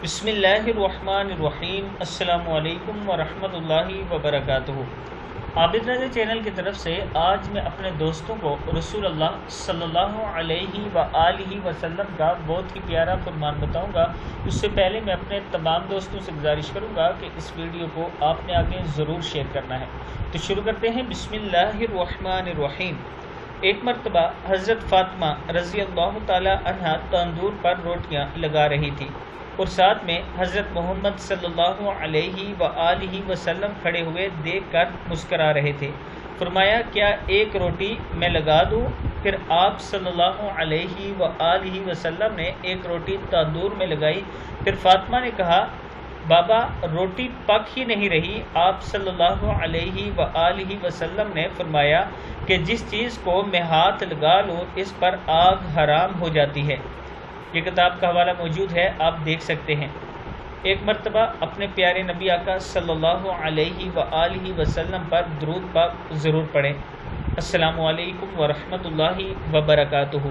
بسم اللہ الرحمن الرحیم۔ السلام علیکم ورحمۃ اللہ وبرکاتہ۔ عابد رضا چینل کی طرف سے آج میں اپنے دوستوں کو رسول اللہ صلی اللہ علیہ وآلہ وسلم کا بہت ہی پیارا فرمان بتاؤں گا۔ اس سے پہلے میں اپنے تمام دوستوں سے گزارش کروں گا کہ اس ویڈیو کو آپ نے آگے ضرور شیئر کرنا ہے۔ تو شروع کرتے ہیں۔ بسم اللہ الرحمن الرحیم۔ ایک مرتبہ حضرت فاطمہ رضی اللہ تعالی عنہ تندور پر روٹیاں لگا رہی تھی اور ساتھ میں حضرت محمد صلی اللہ علیہ وآلہ وسلم کھڑے ہوئے دیکھ کر مسکرا رہے تھے۔ فرمایا، کیا ایک روٹی میں لگا دوں؟ پھر آپ صلی اللہ علیہ وآلہ وسلم نے ایک روٹی تندور میں لگائی۔ پھر فاطمہ نے کہا، بابا روٹی پک ہی نہیں رہی۔ آپ صلی اللہ علیہ وآلہ وسلم نے فرمایا کہ جس چیز کو میں ہاتھ لگا لوں اس پر آگ حرام ہو جاتی ہے۔ یہ کتاب کا حوالہ موجود ہے، آپ دیکھ سکتے ہیں۔ ایک مرتبہ اپنے پیارے نبی آقا صلی اللہ علیہ وآلہ وسلم پر درود پاک ضرور پڑھیں۔ السلام علیکم ورحمۃ اللہ وبرکاتہ۔